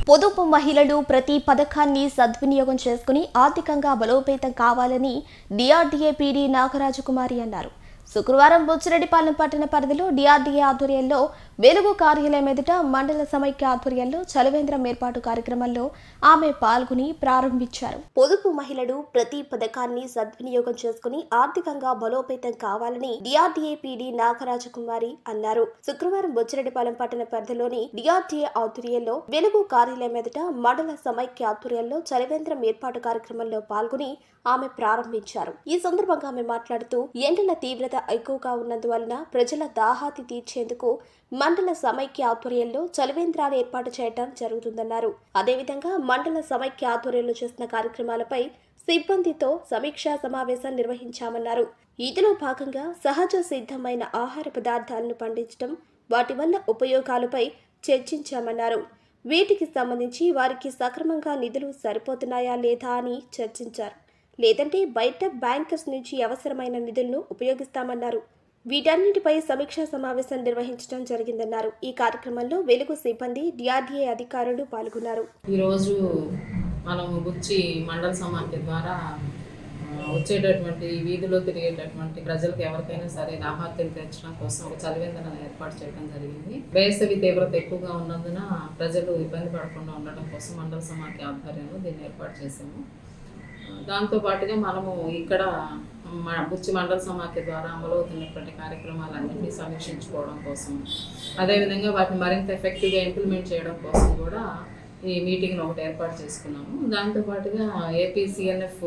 పొదుపు మహిళలు ప్రతి పథకాన్ని సద్వినియోగం చేసుకుని ఆర్థికంగా బలోపేతం కావాలని డిఆర్డీఏ పీడీ నాగరాజకుమారి అన్నారు. శుక్రవారం బుచ్చిరెడ్డిపాలెం పట్టణ పరిధిలో డిఆర్డీఏ ఆధ్వర్యంలో వెలుగు కార్యాలయం ఎదుట మండల సమైక్య ఆధ్వర్యంలో చలివేంద్రం ఏర్పాటు కార్యక్రమంలో ఆమె పాల్గొని ప్రారంభించారు. పొదుపు మహిళలు ప్రతి పథకాన్ని సద్వినియోగం చేసుకుని ఆర్థికంగా బలోపేతం కావాలని డిఆర్డీఏ పీడీ నాగరాజకుమారి అన్నారు. శుక్రవారం బుచ్చిరెడ్డిపాలెం పట్టణ పరిధిలోని డిఆర్డీఏ ఆధ్వర్యంలో వెలుగు కార్యాలయం ఎదుట మండల సమైక్య ఆధ్వర్యంలో చలివేంద్రం ఏర్పాటు కార్యక్రమంలో పాల్గొని ఆమె ప్రారంభించారు. ఈ సందర్భంగా ఆమె మాట్లాడుతూ ఎండల తీవ్రత ఎక్కువగా ఉన్నందువలన ప్రజల దాహాతి తీర్చేందుకు మండల సమైక్య ఆధ్వర్యంలో చలివేంద్రాలు ఏర్పాటు చేయడం జరుగుతుందన్నారు. అదేవిధంగా మండల సమైక్య ఆధ్వర్యంలో చేసిన కార్యక్రమాలపై సిబ్బందితో సమీక్షా సమావేశం నిర్వహించామన్నారు. ఇందులో భాగంగా సహజ సిద్ధమైన ఆహార పదార్థాలను పండించడం, వాటి వల్ల ఉపయోగాలపై చర్చించామన్నారు. వీటికి సంబంధించి వారికి సక్రమంగా నిధులు సరిపోతున్నాయా లేదా అని చర్చించారు. లేదంటే బయట బ్యాంకర్స్ నుంచి అవసరమైన నిధులను ఉపయోగిస్తామన్నారు. వీటన్నిటిపై సమీక్షా సమావేశం నిర్వహించడం జరిగిందన్నారు. ఈ కార్యక్రమంలో వెలుగు సిబ్బంది, డిఆర్డీఏ అధికారులు పాల్గొన్నారు. ఈరోజు మనం బుచ్చి మండల సమాఖ్య ద్వారా వచ్చేటటువంటి వీధిలో తిరిగేటటువంటి ప్రజలకు ఎవరికైనా సరే దాహార్తిని తీర్చడం కోసం ఒక చలివేంద్రాన్ని ఏర్పాటు చేయడం జరిగింది. వేసవి తీవ్రత ఎక్కువగా ఉన్నందున ప్రజలు ఇబ్బంది పడకుండా ఉండడం కోసం మండల సమాఖ్య ఆధ్వర్యంలో దీన్ని ఏర్పాటు చేశాము. దాంతోపాటుగా మనము ఇక్కడ బుచ్చి మండల సమాఖ్య ద్వారా అమలవుతున్నటువంటి కార్యక్రమాలన్నింటినీ సమీక్షించుకోవడం కోసం, అదేవిధంగా వాటిని మరింత ఎఫెక్టివ్గా ఇంప్లిమెంట్ చేయడం కోసం కూడా ఈ మీటింగ్ను ఒకటి ఏర్పాటు చేసుకున్నాము. దాంతోపాటుగా ఏపీసీఎన్ఎఫ్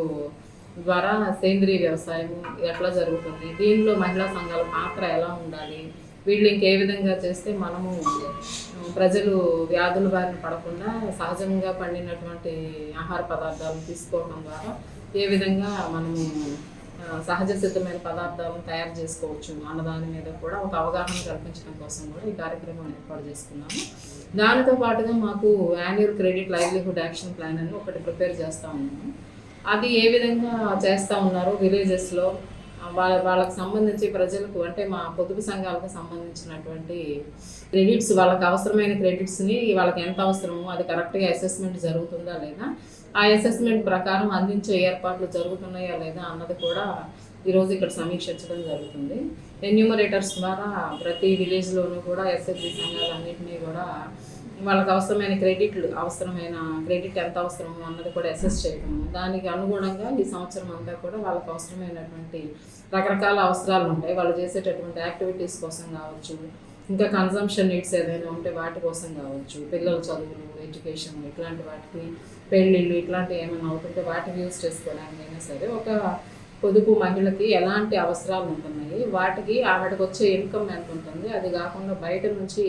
ద్వారా సేంద్రీయ వ్యవసాయం ఎట్లా జరుగుతుంది, దీనిలో మహిళా సంఘాల పాత్ర ఎలా ఉండాలి, వీళ్ళు ఇంకే విధంగా చేస్తే మనము ప్రజలు వ్యాధుల బారిన పడకుండా సహజంగా పండినటువంటి ఆహార పదార్థాలను తీసుకోవడం ద్వారా ఏ విధంగా మనము సహజ సిద్ధమైన పదార్థాలను తయారు చేసుకోవచ్చు అన్న దాని మీద కూడా ఒక అవగాహన కల్పించడం కోసం కూడా ఈ కార్యక్రమాన్ని ఏర్పాటు చేసుకున్నాము. దానితో పాటుగా మాకు annual credit livelihood action plan అని ఒకటి ప్రిపేర్ చేస్తూ ఉన్నాము. అది ఏ విధంగా చేస్తూ ఉన్నారో విలేజెస్లో వాళ్ళకి సంబంధించి ప్రజలకు, అంటే మా పొదుపు సంఘాలకు సంబంధించినటువంటి క్రెడిట్స్, వాళ్ళకి అవసరమైన క్రెడిట్స్ని వాళ్ళకి ఎంత అవసరమో అది కరెక్ట్గా అసెస్మెంట్ జరుగుతుందా లేదా, ఆ అసెస్మెంట్ ప్రకారం అందించే ఏర్పాట్లు జరుగుతున్నాయా లేదా అన్నది కూడా ఈరోజు ఇక్కడ సమీక్షించడం జరుగుతుంది. ఎన్యూమరేటర్స్ ద్వారా ప్రతి విలేజ్లోనూ కూడా ఎస్ఎఫ్జి సంఘాలన్నింటినీ కూడా వాళ్ళకి అవసరమైన క్రెడిట్ ఎంత అవసరమో అన్నది కూడా అసెస్ చేయడం, దానికి అనుగుణంగా ఈ సంవత్సరం అంతా కూడా వాళ్ళకి అవసరమైనటువంటి రకరకాల అవసరాలు ఉంటాయి. వాళ్ళు చేసేటటువంటి యాక్టివిటీస్ కోసం కావచ్చు, ఇంకా కన్సంప్షన్ నీడ్స్ ఏదైనా ఉంటే వాటి కోసం కావచ్చు, పిల్లల చదువులు, ఎడ్యుకేషన్, ఇట్లాంటి వాటికి పెళ్ళిళ్ళు ఇట్లాంటివి ఏమైనా అవుతుంటే వాటిని యూజ్ చేసుకోవడానికి అయినా సరే ఒక పొదుపు మహిళకి ఎలాంటి అవసరాలు ఉంటున్నాయి, వాటికి వచ్చే ఇన్కమ్ ఎంత ఉంటుంది, అది కాకుండా బయట నుంచి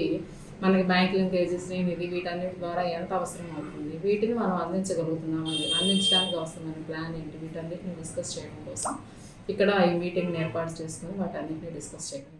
మనకి బ్యాంక్ లింకేజెస్, నిధి, వీటన్నిటి ద్వారా ఎంత అవసరం అవుతుంది, వీటిని మనం అందించగలుగుతున్నాం, అందించడానికి అవసరమైన ప్లాన్ ఏంటి, వీటన్నిటిని డిస్కస్ చేయడం కోసం ఇక్కడ ఈ మీటింగ్ని ఏర్పాటు చేసుకుని వాటన్నిటిని డిస్కస్ చేయడం.